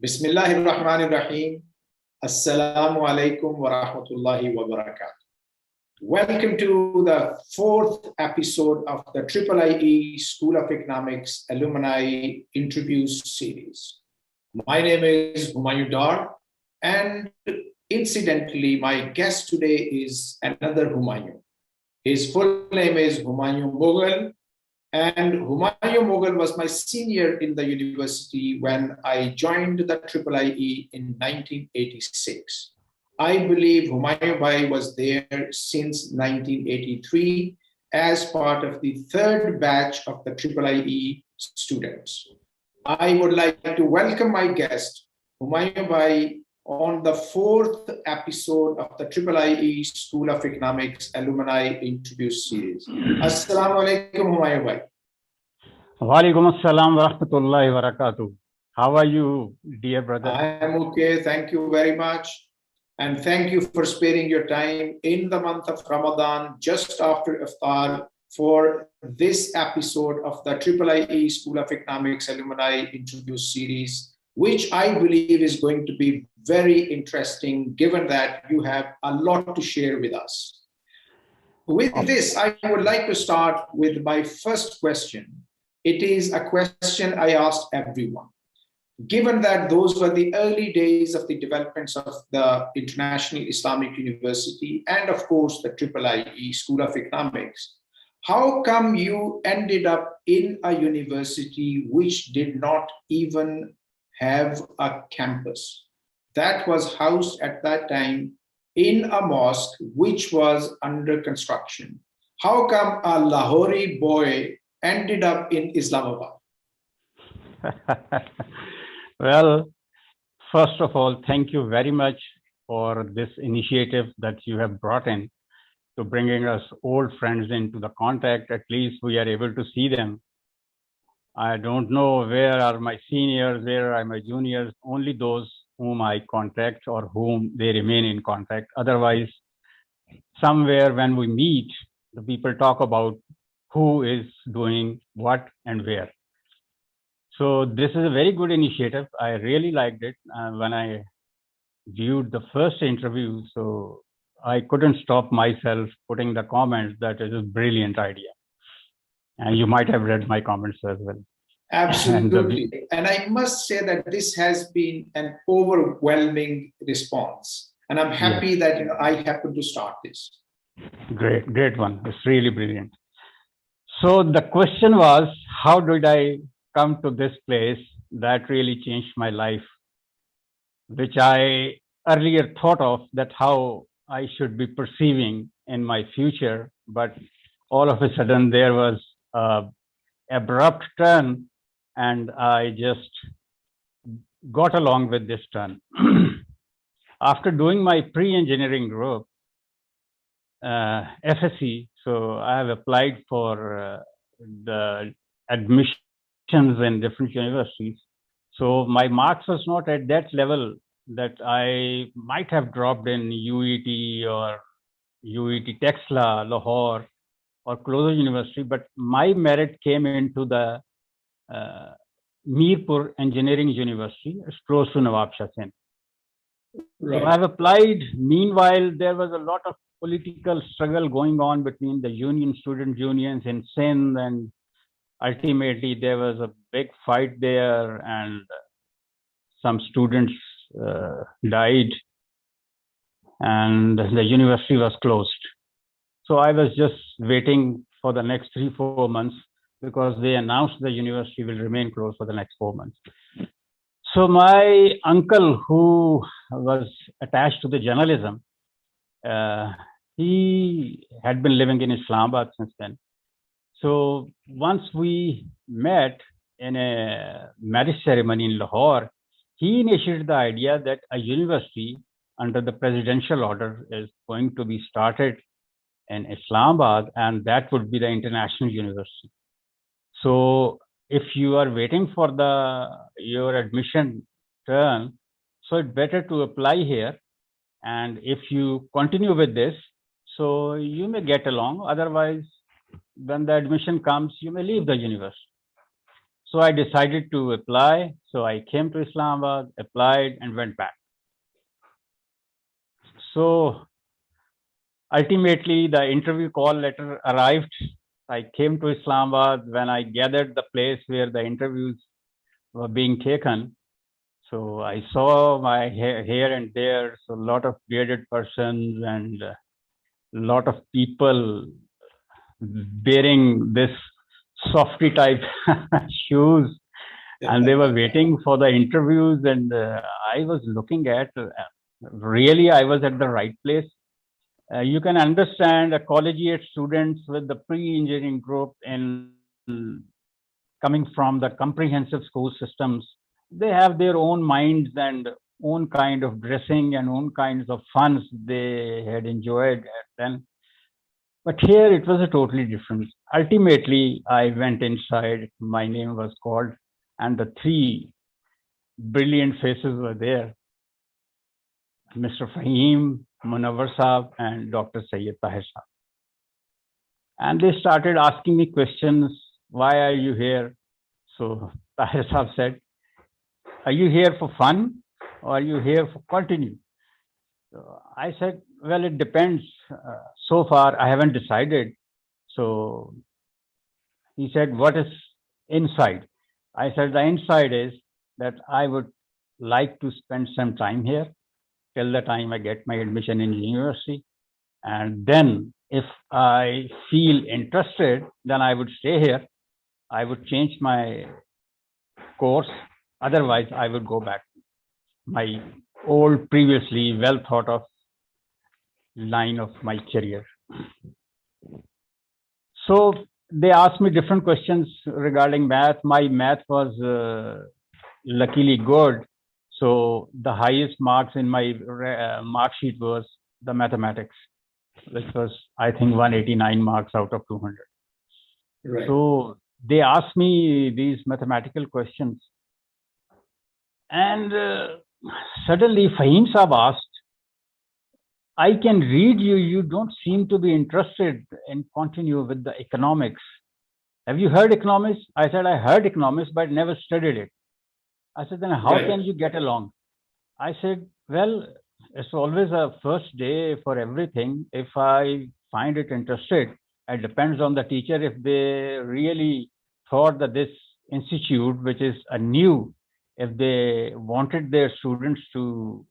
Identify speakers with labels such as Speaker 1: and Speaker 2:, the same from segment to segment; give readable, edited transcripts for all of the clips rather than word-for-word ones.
Speaker 1: Bismillahirrahmanirrahim. Assalamu alaikum wa rahmatullahi wa barakatuh. Welcome to the fourth episode of the IIIE School of Economics Alumni Interviews series. My name is Humayun, and incidentally, my guest today is another Humayun. His full name is Humayun Mughal, and Humayun Mughal was my senior in the university when I joined the IIIE in 1986. I believe Humayun Bhai was there since 1983 as part of the third batch of the IIIE students. I would like to welcome my guest, Humayun Bhai, on the fourth episode of the IIIE School of Economics Alumni Interview Series. Assalamu alaikum, Humayun Bhai.
Speaker 2: Wa alaikum assalam wa rahmatullahi wa barakatuh. How are you, dear brother?
Speaker 1: I am okay. Thank you very much. And thank you for sparing your time in the month of Ramadan, just after Iftar, for this episode of the IIIE School of Economics Alumni Interview Series, which I believe is going to be very interesting, given that you have a lot to share with us. With this, I would like to start with my first question. It is a question I asked everyone. Given that those were the early days of the developments of the International Islamic University and, of course, the IIIE School of Economics, how come you ended up in a university which did not even have a campus? That was housed at that time in a mosque which was under construction. How come a Lahori boy ended up in Islamabad?
Speaker 2: Well, first of all, thank you very much for this initiative that you have brought in to bringing us old friends into the contact. At least we are able to see them. I don't know where are my seniors, where are my juniors, only those whom I contact or whom they remain in contact. Otherwise, somewhere when we meet, the people talk about who is doing what and where. So this is a very good initiative. I really liked it when I viewed the first interview. So I couldn't stop myself putting the comments that it is a brilliant idea. And you might have read my comments as well.
Speaker 1: Absolutely. And I must say that this has been an overwhelming response. And I'm happy that I happened to start this.
Speaker 2: Great one. It's really brilliant. So the question was, how did I come to this place that really changed my life, which I earlier thought of that how I should be perceiving in my future, but all of a sudden there was an abrupt turn and I just got along with this turn. After doing my pre-engineering group, FSC, so I have applied for the admission in different universities. So my marks was not at that level that I might have dropped in UET or UET Texla, Lahore or closer university, but my merit came into the Mirpur Engineering University, it's close to Nawab Shah Sindh. Right. So I've applied. Meanwhile, there was a lot of political struggle going on between the student unions in Sindh, and ultimately, there was a big fight there and some students died and the university was closed. So I was just waiting for the next 3-4 months because they announced the university will remain closed for the next 4 months. So my uncle, who was attached to the journalism, he had been living in Islamabad since then. So once we met in a marriage ceremony in Lahore, he initiated the idea that a university under the presidential order is going to be started in Islamabad, and that would be the international university. So if you are waiting for your admission turn, so it's better to apply here. And if you continue with this, so you may get along. Otherwise, when the admission comes, you may leave the university. So I decided to apply. So I came to Islamabad, applied, and went back. So ultimately, the interview call letter arrived. I came to Islamabad. When I gathered the place where the interviews were being taken, so I saw my here and there, so a lot of bearded persons and a lot of people wearing this softy type shoes, and they were waiting for the interviews. And I was looking at, really, I was at the right place. You can understand a collegiate students with the pre-engineering group in coming from the comprehensive school systems. They have their own minds and own kind of dressing and own kinds of funs they had enjoyed then. But here it was a totally different. Ultimately, I went inside, my name was called, and the three brilliant faces were there: Mr. Fahim, Munawar Saab, and Dr. Sayyid Tahir Saab. And they started asking me questions. Why are you here? So Tahir Saab said, are you here for fun or are you here for continue? So I said, well, it depends. So far, I haven't decided. So he said, what is inside? I said, the inside is that I would like to spend some time here till the time I get my admission in university. And then if I feel interested, then I would stay here. I would change my course. Otherwise, I would go back my old, previously well thought of line of my career. So they asked me different questions regarding math. My math was luckily good. So the highest marks in my mark sheet was the mathematics, which was, I think, 189 marks out of 200. Right. So they asked me these mathematical questions. And suddenly Fahim Saab asked, I can read you, you don't seem to be interested in continue with the economics. Have you heard economics? I said, I heard economics, but never studied it. I said, then how can you get along? I said, well, it's always a first day for everything. If I find it interested, it depends on the teacher. If they really thought that this institute, which is a new, if they wanted their students to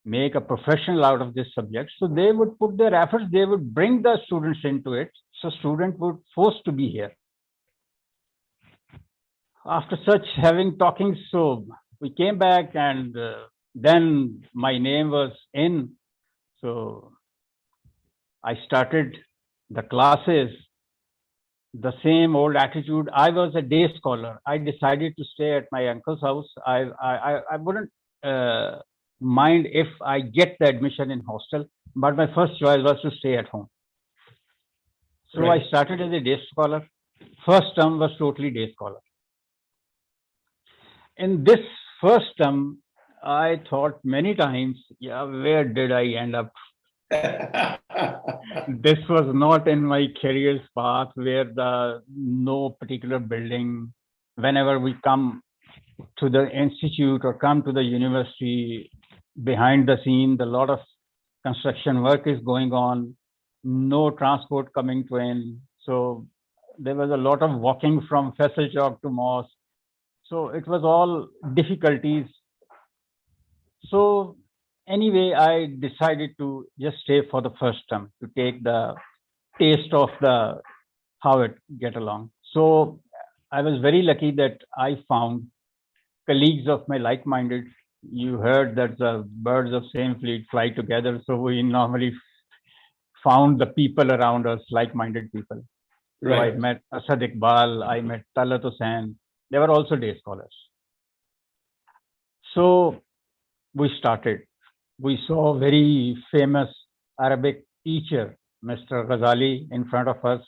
Speaker 2: make a professional out of this subject, so they would put their efforts, they would bring the students into it. So student would forced to be here. After such having talking, so we came back and then my name was in. So I started the classes, the same old attitude. I was a day scholar. I decided to stay at my uncle's house. I wouldn't mind if I get the admission in hostel, but my first choice was to stay at home. So I started as a day scholar. First term was totally day scholar. In this first term, I thought many times, yeah, where did I end up? This was not in my career's path where the no particular building. Whenever we come to the institute or come to the university, behind the scene, a lot of construction work is going on, no transport coming to in. So there was a lot of walking from Faisal Chowk to mosque. So it was all difficulties. So anyway, I decided to just stay for the first term to take the taste of the how it get along. So I was very lucky that I found colleagues of my like-minded. You heard that the birds of same fleet fly together. So we normally found the people around us, like-minded people. Right. So I met Asad Iqbal, I met Talat Hussain. They were also day scholars. So we started. We saw a very famous Arabic teacher, Mr. Ghazali, in front of us,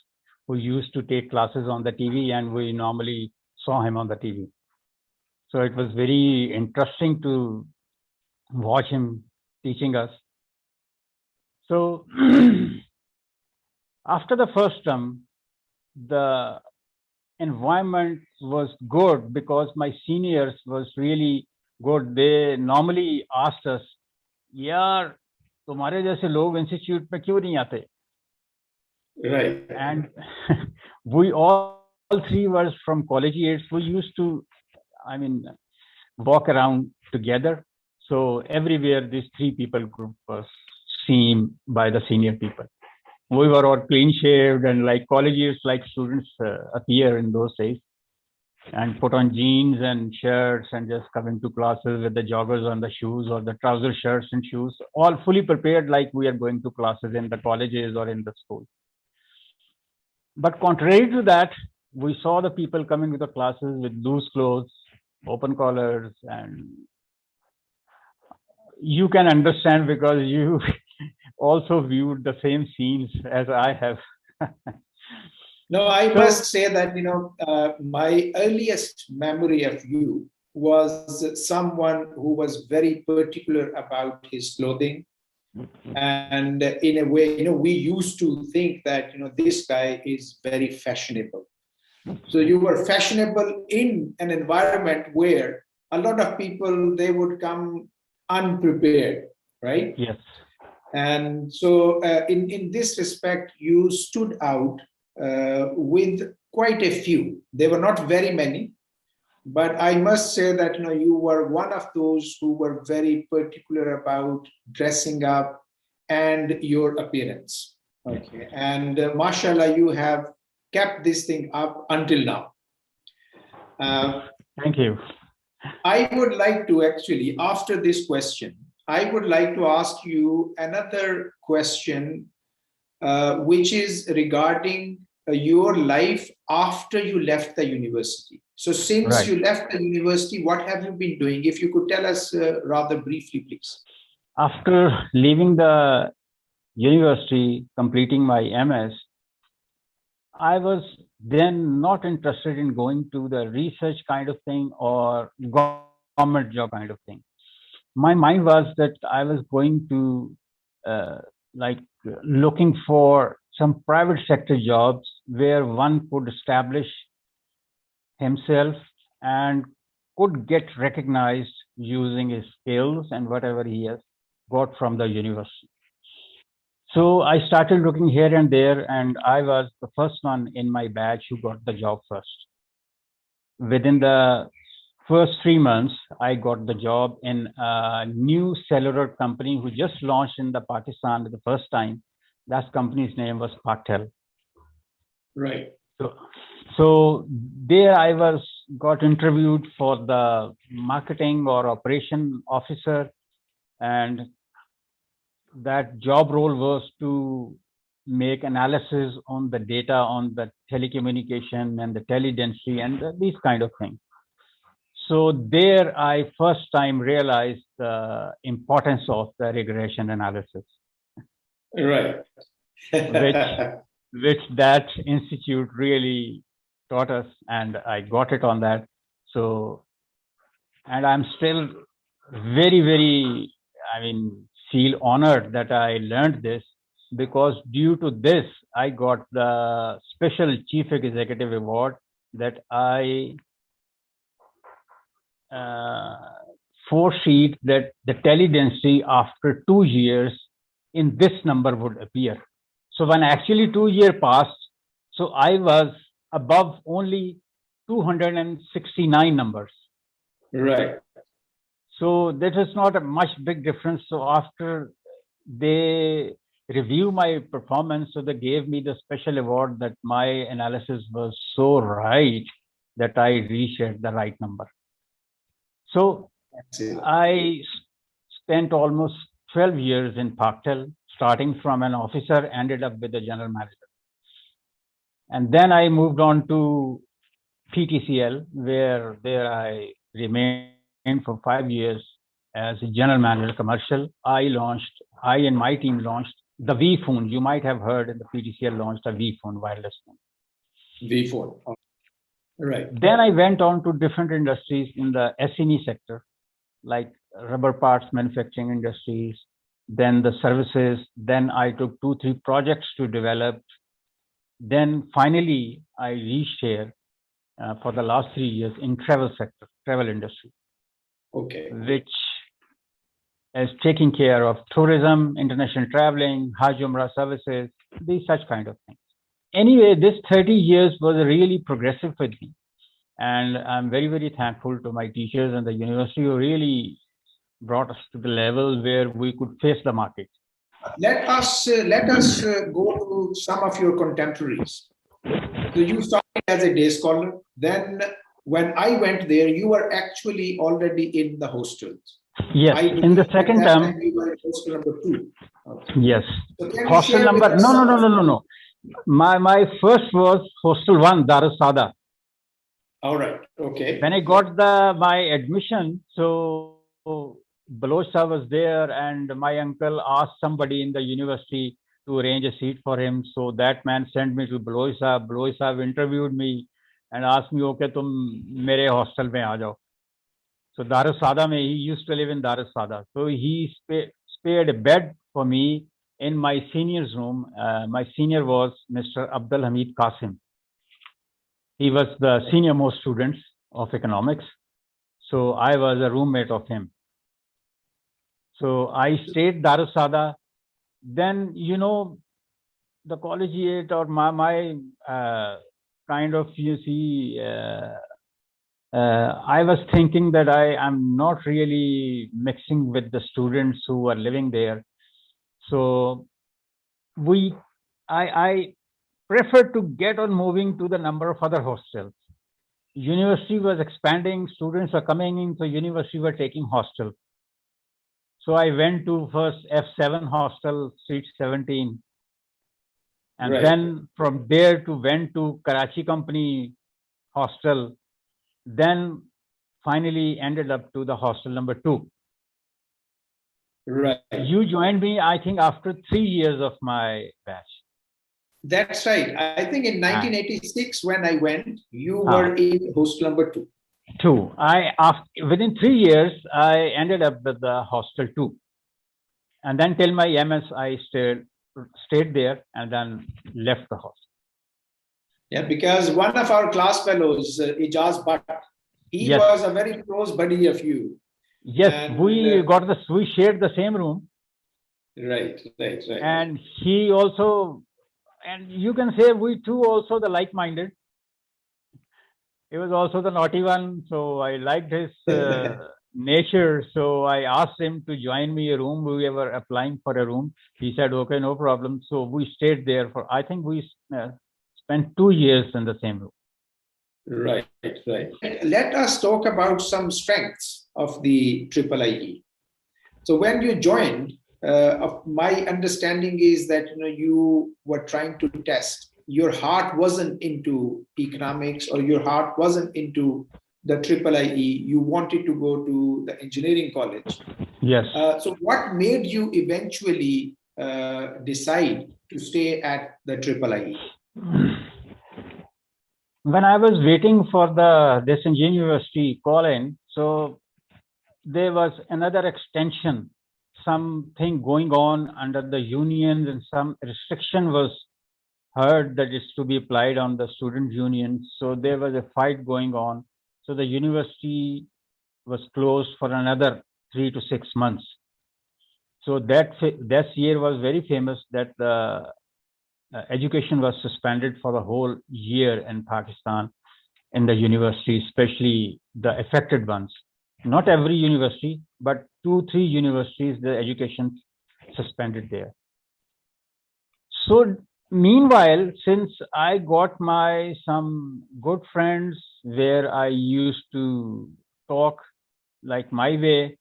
Speaker 2: who used to take classes on the TV, and we normally saw him on the TV. So it was very interesting to watch him teaching us. So after the first term, the environment was good because my seniors was really good. They normally asked us, यार तुम्हारे जैसे लोग institute में क्यों नहीं आते?
Speaker 1: Right.
Speaker 2: And we all three were from collegiates. We used to, I mean, walk around together. So everywhere this three people group was seen by the senior people. We were all clean shaved and like collegiates, like students appear in those days, and put on jeans and shirts and just come into classes with the joggers on the shoes or the trouser shirts and shoes, all fully prepared like we are going to classes in the colleges or in the school. But contrary to that, we saw the people coming to the classes with loose clothes, open collars, and you can understand because you also viewed the same scenes as I have.
Speaker 1: No, I must say that, my earliest memory of you was someone who was very particular about his clothing. And in a way, we used to think that, this guy is very fashionable. So you were fashionable in an environment where a lot of people, they would come unprepared, right?
Speaker 2: Yes.
Speaker 1: And so in this respect, you stood out with quite a few. There were not very many, but I must say that you were one of those who were very particular about dressing up and your appearance. Okay, and mashallah, you have kept this thing up until now.
Speaker 2: Thank you.
Speaker 1: I would like to actually, after this question, I would like to ask you another question, which is regarding your life after you left the university. So since you left the university, what have you been doing? If you could tell us rather briefly, please.
Speaker 2: After leaving the university, completing my MS, I was then not interested in going to the research kind of thing or government job kind of thing. My mind was that I was going to looking for some private sector jobs where one could establish himself and could get recognized using his skills and whatever he has got from the university. So I started looking here and there, and I was the first one in my batch who got the job first. Within the first 3 months, I got the job in a new cellular company who just launched in the Pakistan the first time. That company's name was Paktel.
Speaker 1: Right.
Speaker 2: So there I got interviewed for the marketing or operation officer, and that job role was to make analysis on the data on the telecommunication and the tele-density and these kind of things. So there I first time realized the importance of the regression analysis.
Speaker 1: Right.
Speaker 2: which that institute really taught us, and I got it on that. So, and I'm still very, feel honored that I learned this, because due to this, I got the special chief executive award that I foreseed that the tele-density after 2 years in this number would appear. So when actually 2 years passed, so I was above only 269 numbers.
Speaker 1: Right.
Speaker 2: So that is not a much big difference. So after they review my performance, so they gave me the special award that my analysis was so right that I reached at the right number. So I spent almost 12 years in Paktel, starting from an officer, ended up with a general manager. And then I moved on to PTCL, where there I remained for 5 years as a general manager commercial. I and my team launched the V phone. You might have heard in the PTCL launched a V phone, wireless phone.
Speaker 1: V phone. Right.
Speaker 2: Then I went on to different industries in the SME sector, like rubber parts manufacturing industries, then the services. Then I took 2-3 projects to develop. Then finally I reached here for the last 3 years in travel sector, travel industry,
Speaker 1: Okay.
Speaker 2: which is taking care of tourism, international traveling, Hajj Umrah services, these such kind of things. Anyway, this 30 years was really progressive with me. And I'm very, very thankful to my teachers and the university who really brought us to the level where we could face the market.
Speaker 1: Let us go to some of your contemporaries. So you started as a day scholar. Then when I went there, you were actually already in the hostels.
Speaker 2: Yes, in the second term.
Speaker 1: You were in hostel number 2. Okay.
Speaker 2: Yes.
Speaker 1: So
Speaker 2: Hostel number, no. My first was hostel 1, Dar es Sada.
Speaker 1: All right. Okay.
Speaker 2: When I got my admission, so Baloch Sahib was there, and my uncle asked somebody in the university to arrange a seat for him. So that man sent me to Baloch Sahib. Baloch Sahib interviewed me and asked me, okay, tum mere hostel mein aa jao. So Dar es Sada mein, he used to live in Dar es Sada. So he spared a bed for me in my senior's room. My senior was Mr. Abdul Hamid Qasim. He was the senior most student of economics. So I was a roommate of him. So I stayed Dar es Sada. Then, the collegiate or my kind of, I was thinking that I am not really mixing with the students who are living there. So I preferred to get on moving to the number of other hostels. University was expanding, students were coming in, so university were taking hostel. So I went to first F7 hostel, seat 17. And then from there went to Karachi Company hostel. Then finally ended up to the hostel number 2.
Speaker 1: Right.
Speaker 2: You joined me, I think, after 3 years of my batch.
Speaker 1: That's right. I think in 1986, when I went, you were in hostel number 2.
Speaker 2: 2. Within 3 years, I ended up with the hostel 2. And then till my MS, I stayed there and then left the hostel.
Speaker 1: Yeah, because one of our class fellows, Ijaz Bhatt, he was a very close buddy of you.
Speaker 2: Yes, and we shared the same room.
Speaker 1: Right.
Speaker 2: And he also, and you can say we two also the like-minded. He was also the naughty one, so I liked his nature. So I asked him to join me a room. We were applying for a room. He said, okay, no problem. So we stayed there for, I think we spent 2 years in the same room.
Speaker 1: Right. Let us talk about some strengths of the IIIE. So when you joined, my understanding is that you were trying to test. Your heart wasn't into economics, or your heart wasn't into the IIIE. You wanted to go to the engineering college.
Speaker 2: Yes.
Speaker 1: So what made you eventually decide to stay at the IIIE?
Speaker 2: When I was waiting for this university call-in, so there was another extension, something going on under the unions, and some restriction was heard that is to be applied on the student unions. So there was a fight going on. So the university was closed for another 3 to 6 months. So that year was very famous, that the education was suspended for the whole year in Pakistan, in the university, especially the affected ones. Not every university, but 2-3 universities, the education suspended there. So meanwhile, since I got some good friends where I used to talk like my way,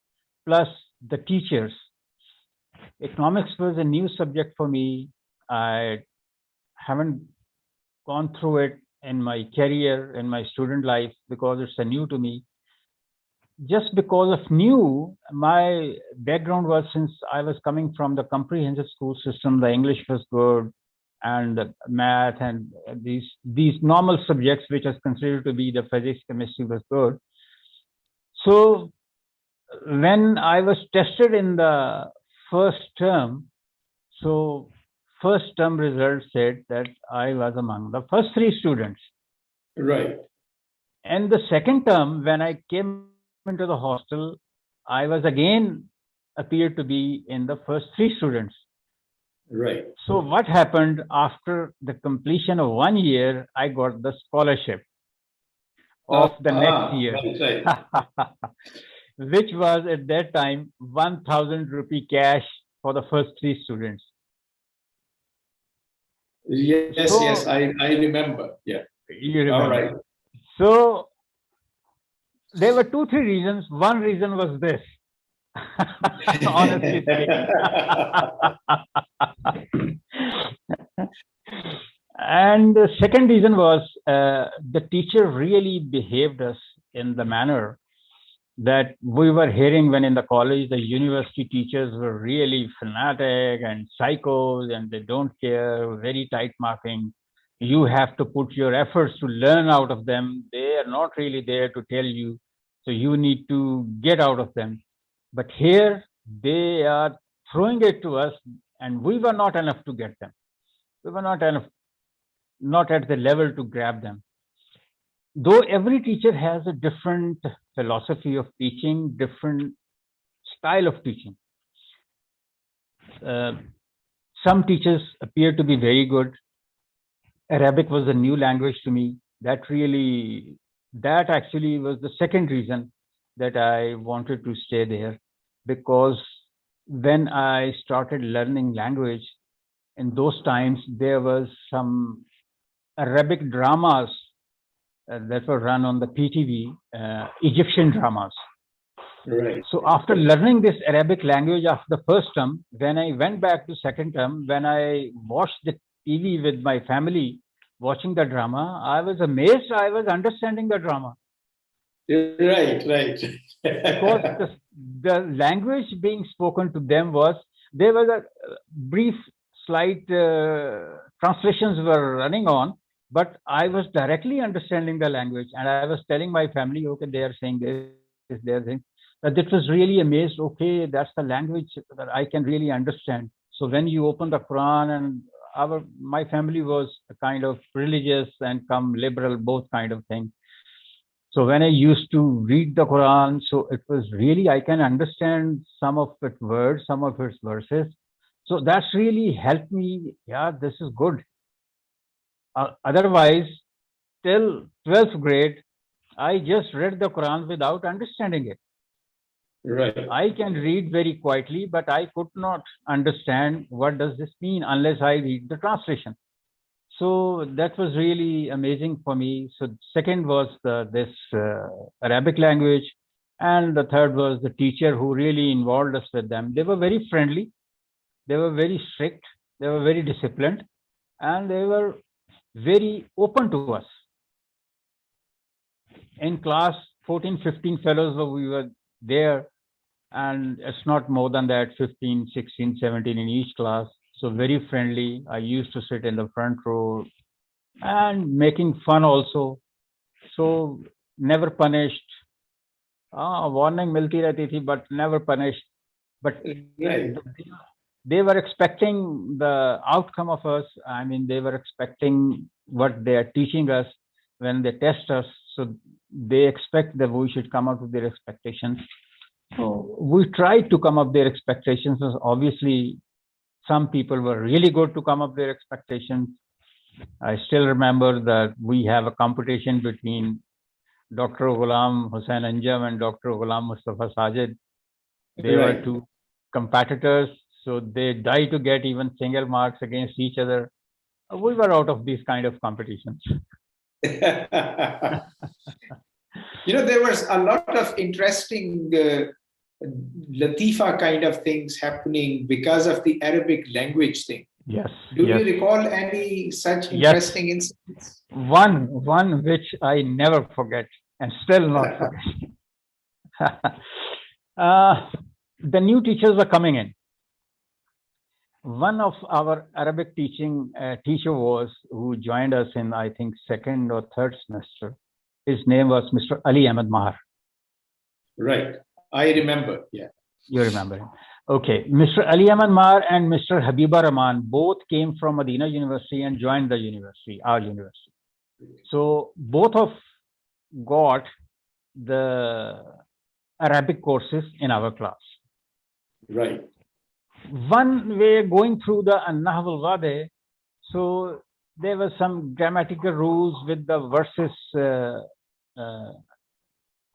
Speaker 2: plus the teachers, economics was a new subject for me. I haven't gone through it in my career, in my student life, because it's new to me. Just because of new, my background was, since I was coming from the comprehensive school system, the English was good, and math and these normal subjects, which is considered to be the physics, chemistry, was good. So when I was tested in the first term, so first term results said that I was among the first 3 students.
Speaker 1: Right.
Speaker 2: And the second term, when I came into the hostel, I was again appeared to be in the first three students.
Speaker 1: Right.
Speaker 2: So what happened after the completion of 1 year, I got the scholarship of the next year,
Speaker 1: Right.
Speaker 2: which was at that time 1,000 rupee cash for the first three students.
Speaker 1: Yes,
Speaker 2: So,
Speaker 1: yes, I remember. Yeah.
Speaker 2: you remember.
Speaker 1: All right.
Speaker 2: So there were two, three reasons. One reason was this, honestly speaking. And the second reason was the teacher really behaved us in the manner that we were hearing when in the college, the university teachers were really fanatic and psychos and they don't care, very tight marking. You have to put your efforts to learn out of them. They are not really there to tell you. So you need to get out of them. But here they are throwing it to us and we were not enough to get them. We were not enough, not at the level to grab them. Though every teacher has a different philosophy of teaching, different style of teaching. Some teachers appear to be very good. Arabic was a new language to me. That actually was the second reason that I wanted to stay there, because when I started learning language, in those times, there was some Arabic dramas that were run on the PTV, Egyptian dramas.
Speaker 1: Right.
Speaker 2: So after learning this Arabic language after the first term, when I went back to second term, when I watched the TV with my family, watching the drama, I was amazed. I was understanding the drama.
Speaker 1: Right, right.
Speaker 2: Because the language being spoken to them was, there was a brief, slight translations were running on, but I was directly understanding the language, and I was telling my family, okay, they are saying this, they are saying that. It was really amazed. Okay, that's the language that I can really understand. So when you open the Quran, and my family was a kind of religious and come liberal, both kind of thing. So when I used to read the Quran, so it was really, I can understand some of its words, some of its verses. So that's really helped me. Yeah, this is good. Otherwise, till 12th grade, I just read the Quran without understanding it.
Speaker 1: Right.
Speaker 2: I can read very quietly, but I could not understand what does this mean unless I read the translation. So that was really amazing for me. So second was this Arabic language, and the third was the teacher who really involved us with them. They were very friendly, they were very strict, they were very disciplined, and they were very open to us. In class, 14, 15 fellows we were there, and it's not more than that, 15, 16, 17 in each class. So very friendly. I used to sit in the front row and making fun also. So never punished. Warning milti rehti thi, but never punished. But
Speaker 1: right.
Speaker 2: They were expecting the outcome of us. I mean, they were expecting what they are teaching us when they test us. So they expect that we should come up with their expectations. So we tried to come up their expectations. Obviously, some people were really good to come up their expectations. I still remember that we have a competition between Dr. Ghulam Hussain Anjam and Dr. Ghulam Mustafa Sajid. They were two competitors, so they die to get even single marks against each other. We were out of these kind of competitions.
Speaker 1: There was a lot of interesting Latifa kind of things happening because of the Arabic language thing.
Speaker 2: Yes.
Speaker 1: Do you recall any such interesting incidents?
Speaker 2: One which I never forget and still not forget. The new teachers were coming in. One of our Arabic teaching teacher who joined us in, I think, second or third semester. His name was Mr. Ali Ahmed Mahar.
Speaker 1: Right. I remember. Yeah.
Speaker 2: You remember him. Okay. Mr. Ali Ahmed Mahar and Mr. Habiba Rahman both came from Medina University and joined the university, our university. So both of got the Arabic courses in our class.
Speaker 1: Right.
Speaker 2: One way going through the An-Nahw al-Wadih, so there were some grammatical rules with the verses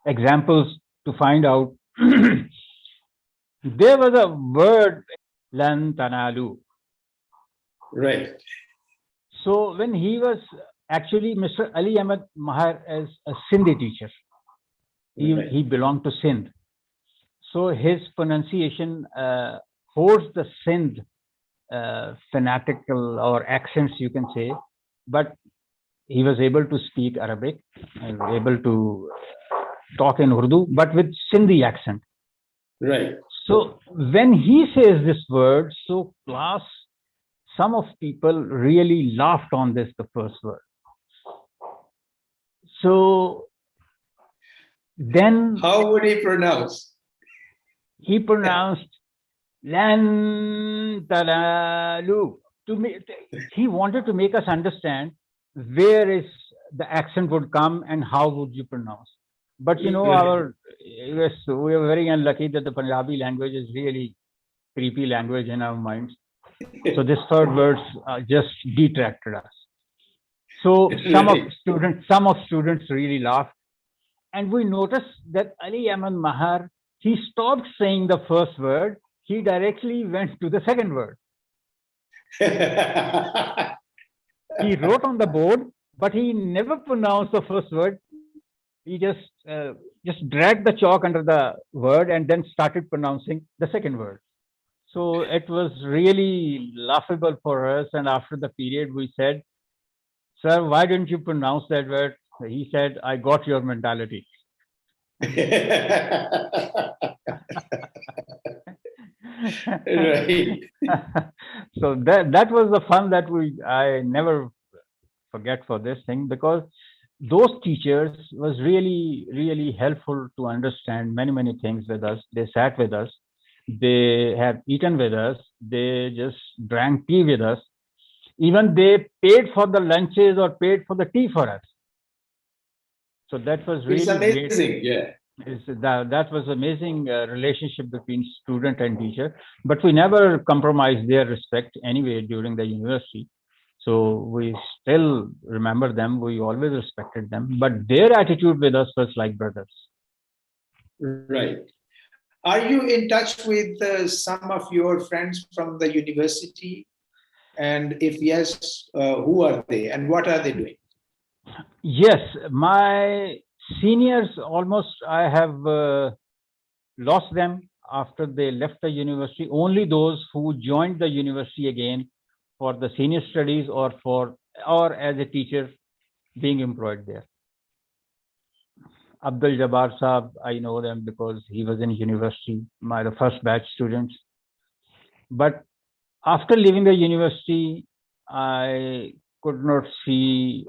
Speaker 2: examples to find out. There was a word, lan tanalu.
Speaker 1: Right.
Speaker 2: So when he was actually Mr. Ali Ahmed Mahar as a Sindhi teacher, he belonged to Sindh. So his pronunciation holds the Sindh fanatical or accents, you can say, but he was able to speak Arabic and able to talk in Urdu, but with Sindhi accent.
Speaker 1: Right.
Speaker 2: So when he says this word, so class, some of people really laughed on this, the first word. So then
Speaker 1: how would he pronounce?
Speaker 2: He pronounced lan talalu. To me, he wanted to make us understand where is the accent would come and how would you pronounce. But you know, yes, we are very unlucky that the Punjabi language is really creepy language in our minds. So this third words just detracted us. So some of students really laughed, and we noticed that Ali Ahmed Mahar, he stopped saying the first word. He directly went to the second word. He wrote on the board, but he never pronounced the first word. He just dragged the chalk under the word and then started pronouncing the second word. So it was really laughable for us. And after the period, we said, "Sir, why didn't you pronounce that word?" He said, "I got your mentality."
Speaker 1: Right.
Speaker 2: So that was the fun that I never forget for this thing, because those teachers was really helpful to understand many things with us. They sat with us, they have eaten with us, they just drank tea with us, even they paid for the lunches or paid for the tea for us. So that was really
Speaker 1: it's amazing
Speaker 2: great.
Speaker 1: Yeah,
Speaker 2: That was amazing relationship between student and teacher, but we never compromised their respect anyway during the university. So we still remember them, we always respected them, but their attitude with us was like brothers.
Speaker 1: Right. Are you in touch with some of your friends from the university? And if yes, who are they and what are they doing?
Speaker 2: Yes, my seniors, almost I have lost them after they left the university. Only those who joined the university again for the senior studies or as a teacher being employed there. Abdul Jabbar Saab, I know them because he was in university, the first batch students. But after leaving the university, I could not see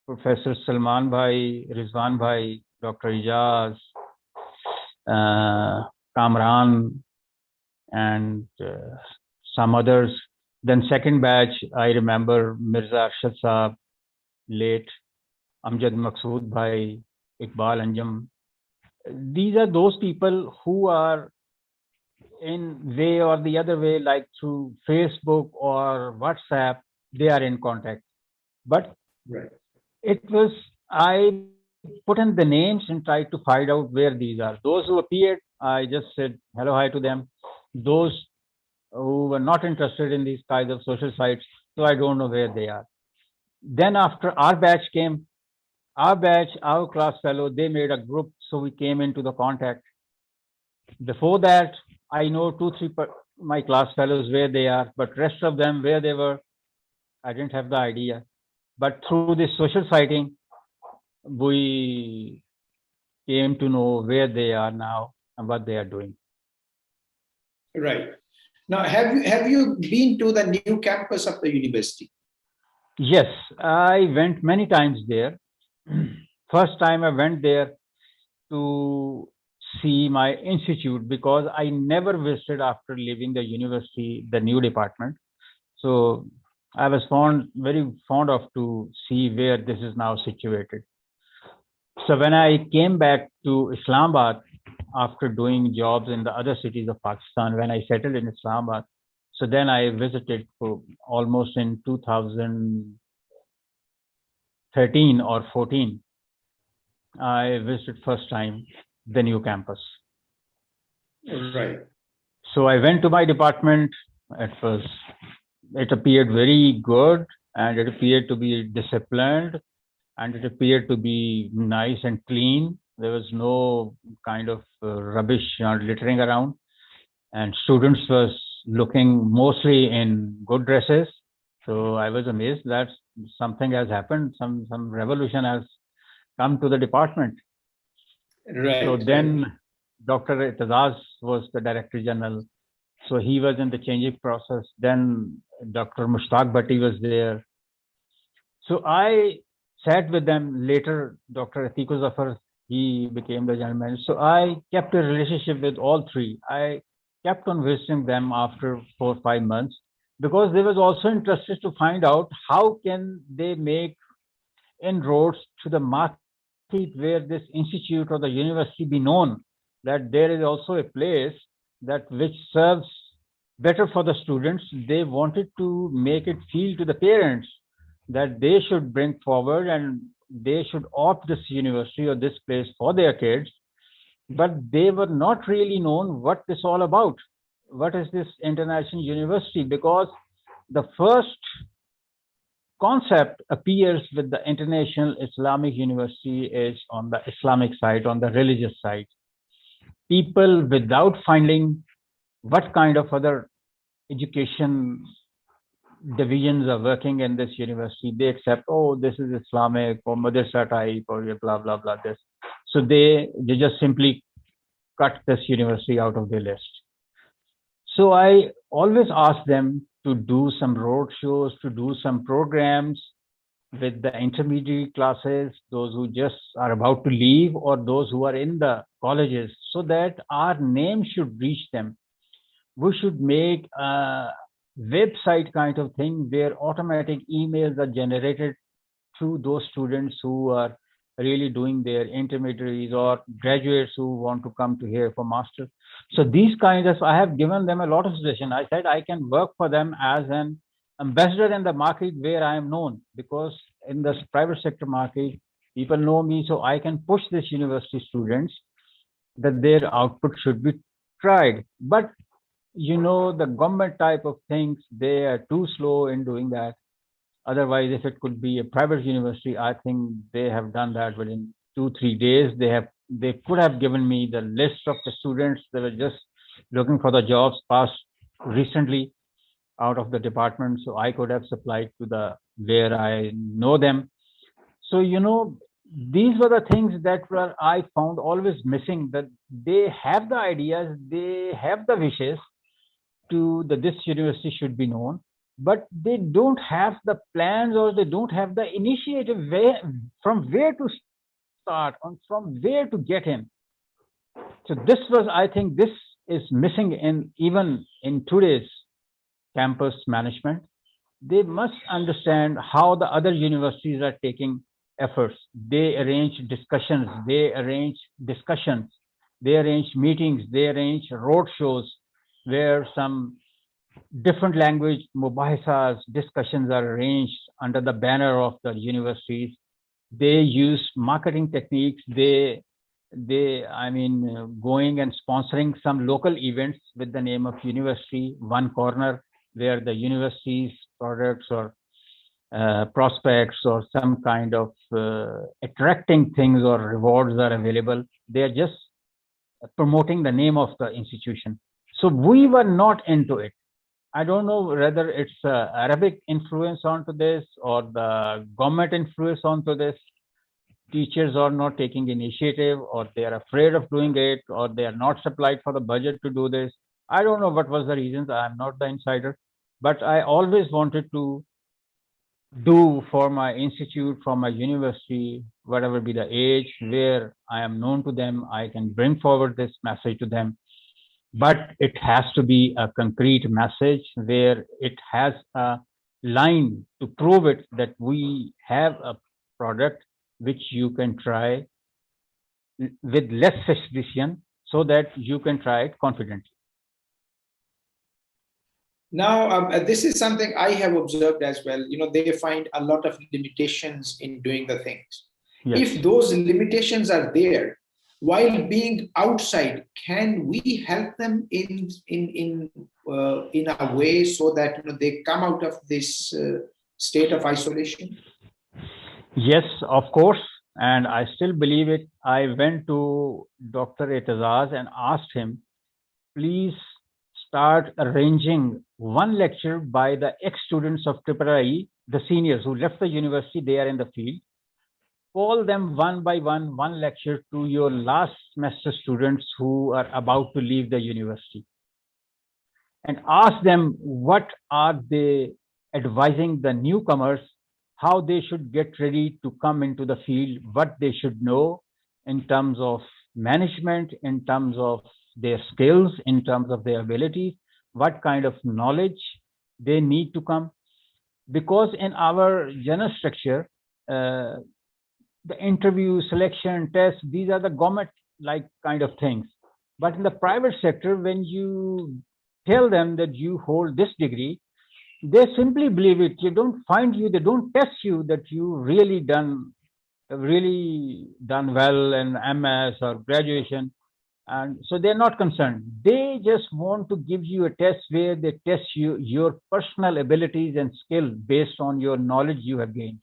Speaker 2: Professor Salman Bhai, Rizwan Bhai, Dr. Ijaz, Kamran, and some others. Then second batch, I remember Mirza Arshad Saab, late Amjad Maqsood Bhai, Iqbal Anjam. These are those people who are in way or the other way, like through Facebook or WhatsApp, they are in contact. But it was, I put in the names and tried to find out where these are. Those who appeared, I just said hello, hi to them. Those who were not interested in these kinds of social sites, so I don't know where they are. Then after our batch came, our class fellow, they made a group, so we came into the contact. Before that, I know 2-3 my class fellows where they are, but rest of them where they were, I didn't have the idea. But through this social sighting, we came to know where they are now and what they are doing.
Speaker 1: Right. Now, have you been to the new campus of the university?
Speaker 2: Yes, I went many times there. First time I went there to see my institute, because I never visited after leaving the university, the new department. So I was very fond of to see where this is now situated. So when I came back to Islamabad after doing jobs in the other cities of Pakistan, when I settled in Islamabad, so then I visited for almost in 2013 or 14. I visited first time the new campus.
Speaker 1: Right.
Speaker 2: So I went to my department. It appeared very good, and it appeared to be disciplined, and it appeared to be nice and clean. There was no kind of rubbish or littering around, and students was looking mostly in good dresses. So I was amazed that something has happened. Some revolution has come to the department.
Speaker 1: Right.
Speaker 2: So then Dr. Itazaz was the Director General. So he was in the changing process. Then Dr. Mushtaq Bhatti was there. So I sat with them. Later, Dr. Atiku Zafar, he became the general manager. So I kept a relationship with all three. I kept on visiting them after 4 or 5 months because they was also interested to find out how can they make inroads to the market where this institute or the university be known that there is also a place that which serves better for the students. They wanted to make it feel to the parents that they should bring forward and they should opt this university or this place for their kids, but they were not really known what this all about. What is this international university? Because the first concept appears with the International Islamic University is on the Islamic side, on the religious side. People without finding what kind of other education divisions are working in this university, they accept, oh, this is Islamic or Madrasa type or blah, blah, blah, this. So they just simply cut this university out of their list. So I always ask them to do some road shows, to do some programs with the intermediate classes, those who just are about to leave or those who are in the colleges, so that our name should reach them. We should make a website kind of thing where automatic emails are generated to those students who are really doing their intermediaries or graduates who want to come to here for master. So these kinds of, I have given them a lot of suggestion. I said I can work for them as an ambassador in the market where I am known, because in the private sector market, people know me, so I can push this university students that their output should be tried. But the government type of things, they are too slow in doing that. Otherwise, if it could be a private university, I think they have done that within 2-3 days. They could have given me the list of the students that were just looking for the jobs passed recently out of the department, so I could have supplied to the where I know them. So these were the things that I found always missing. That they have the ideas, they have the wishes that this university should be known, but they don't have the plans or they don't have the initiative from where to start and from where to get in. So I think this is missing even in today's campus management. They must understand how the other universities are taking efforts. They arrange discussions, they arrange meetings, they arrange road shows where some different language mubahasas, discussions are arranged under the banner of the universities. They use marketing techniques. Going and sponsoring some local events with the name of university, one corner where the university's products or prospects or some kind of attracting things or rewards are available. They are just promoting the name of the institution. So we were not into it. I don't know whether it's Arabic influence onto this or the government influence onto this. Teachers are not taking initiative, or they are afraid of doing it, or they are not supplied for the budget to do this. I don't know what was the reasons. I'm not the insider, but I always wanted to do for my institute, for my university, whatever be the age, where I am known to them, I can bring forward this message to them. But it has to be a concrete message where it has a line to prove it that we have a product which you can try with less suspicion so that you can try it confidently.
Speaker 1: Now, this is something I have observed as well. They find a lot of limitations in doing the things.
Speaker 2: Yes.
Speaker 1: If those limitations are there, while being outside, can we help them in a way so that they come out of this state of isolation?
Speaker 2: Yes, of course. And I still believe it. I went to Dr. Etazaz and asked him, please start arranging one lecture by the ex-students of IIIE, the seniors who left the university, they are in the field. Call them one by one lecture to your last semester students who are about to leave the university. And ask them what are they advising the newcomers, how they should get ready to come into the field, what they should know in terms of management, in terms of their skills, in terms of their abilities, what kind of knowledge they need to come. Because in our general structure, the interview, selection, test, these are the government-like kind of things. But in the private sector, when you tell them that you hold this degree, they simply believe it. They don't test you that you really done well in MS or graduation. And so they're not concerned. They just want to give you a test where they test you, your personal abilities and skill based on your knowledge you have gained.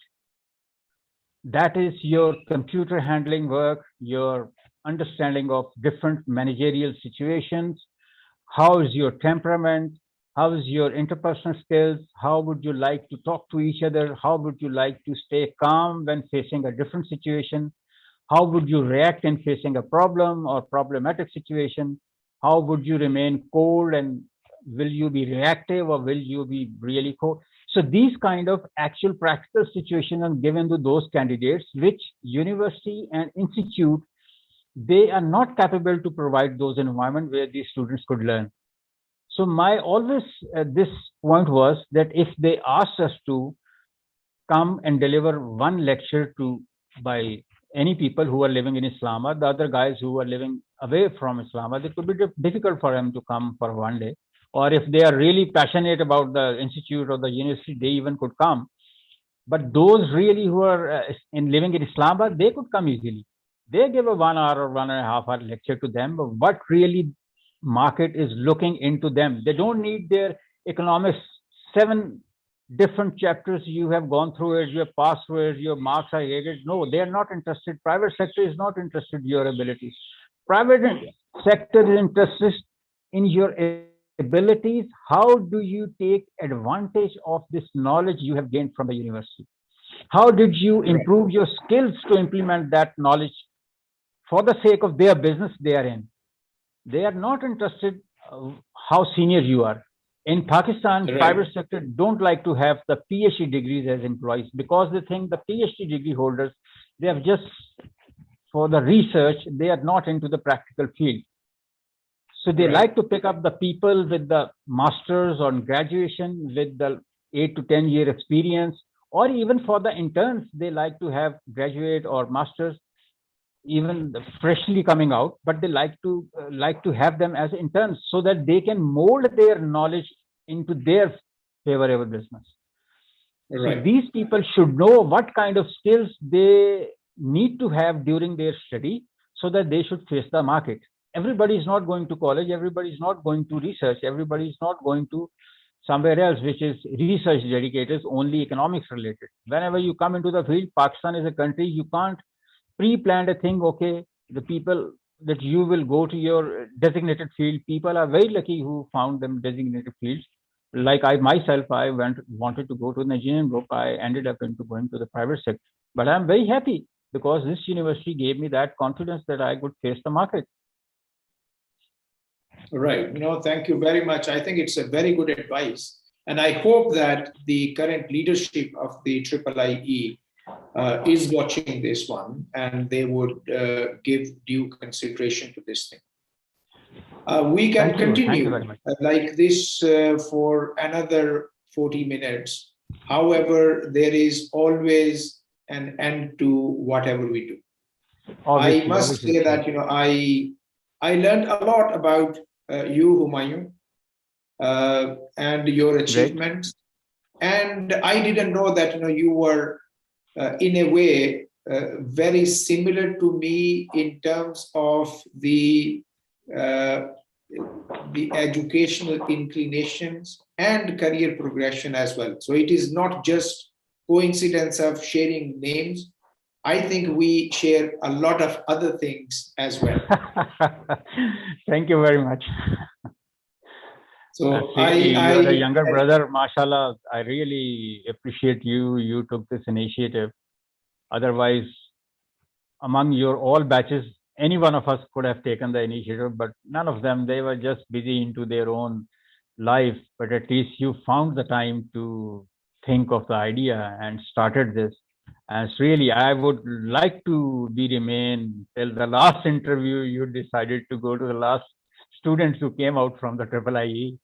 Speaker 2: That is your computer handling work, your understanding of different managerial situations. How is your temperament? How is your interpersonal skills? How would you like to talk to each other? How would you like to stay calm when facing a different situation? How would you react in facing a problem or problematic situation? How would you remain cold, and will you be reactive or will you be really cold? So these kind of actual practical situations are given to those candidates which university and institute, they are not capable to provide those environments where these students could learn. So my always this point was that if they asked us to come and deliver one lecture to by any people who are living in Islamabad, the other guys who are living away from Islamabad, it could be difficult for them to come for one day. Or if they are really passionate about the institute or the university, they even could come. But those really who are living in Islamabad, they could come easily. They give a 1 hour or 1.5 hour lecture to them, but what really market is looking into them. They don't need their economics, 7 different chapters you have gone through it, you have passed through it, your marks are graded. No, they are not interested. Private sector is not interested in your abilities. Private sector is interested in your abilities. How do you take advantage of this knowledge you have gained from the university? How did you improve your skills to implement that knowledge for the sake of their business they are in? They are not interested how senior you are. In Pakistan, private sector don't like to have the PhD degrees as employees because they think the PhD degree holders, they have just for the research, they are not into the practical field. So they like to pick up the people with the masters or graduation with the 8 to 10 year experience, or even for the interns, they like to have graduate or masters, even freshly coming out, but they like to have them as interns so that they can mold their knowledge into their favorable business. So these people should know what kind of skills they need to have during their study so that they should face the market. Everybody is not going to college, everybody is not going to research, everybody is not going to somewhere else which is research dedicated, only economics related. Whenever you come into the field, Pakistan is a country, you can't pre-planned a thing. Okay, the people that you will go to your designated field, people are very lucky who found them designated fields. Like I myself, I wanted to go to an engineering group. I ended up into going to the private sector, but I'm very happy because this university gave me that confidence that I could face the market.
Speaker 1: Right. Thank you very much. I think it's a very good advice. And I hope that the current leadership of the IIIE is watching this one and they would give due consideration to this thing. We can continue like this for another 40 minutes. However, there is always an end to whatever we do. I must say that, I learned a lot about you, Humayun, and your achievements. And I didn't know that, you were in a way very similar to me in terms of the educational inclinations and career progression as well. So it is not just coincidence of sharing names. I think we share a lot of other things as well.
Speaker 2: Thank you very much.
Speaker 1: So
Speaker 2: you're a younger brother, mashallah. I really appreciate you. You took this initiative. Otherwise, among your all batches, any one of us could have taken the initiative, but none of them. They were just busy into their own life. But at least you found the time to think of the idea and started this. And it's really, I would like to remain till the last interview. You decided to go to the last students who came out from the IIIE.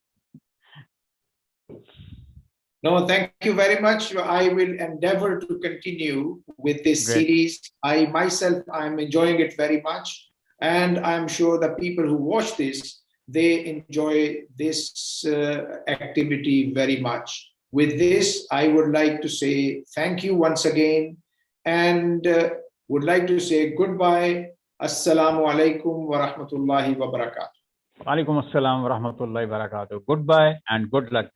Speaker 1: No, thank you very much. I will endeavor to continue with this series. I myself, I'm enjoying it very much. And I'm sure the people who watch this, they enjoy this activity very much. With this, I would like to say thank you once again, and would like to say goodbye. Assalamu alaikum wa rahmatullahi wa barakatuh.
Speaker 2: Alaikum assalam wa rahmatullahi wa barakatuh. Goodbye and good luck.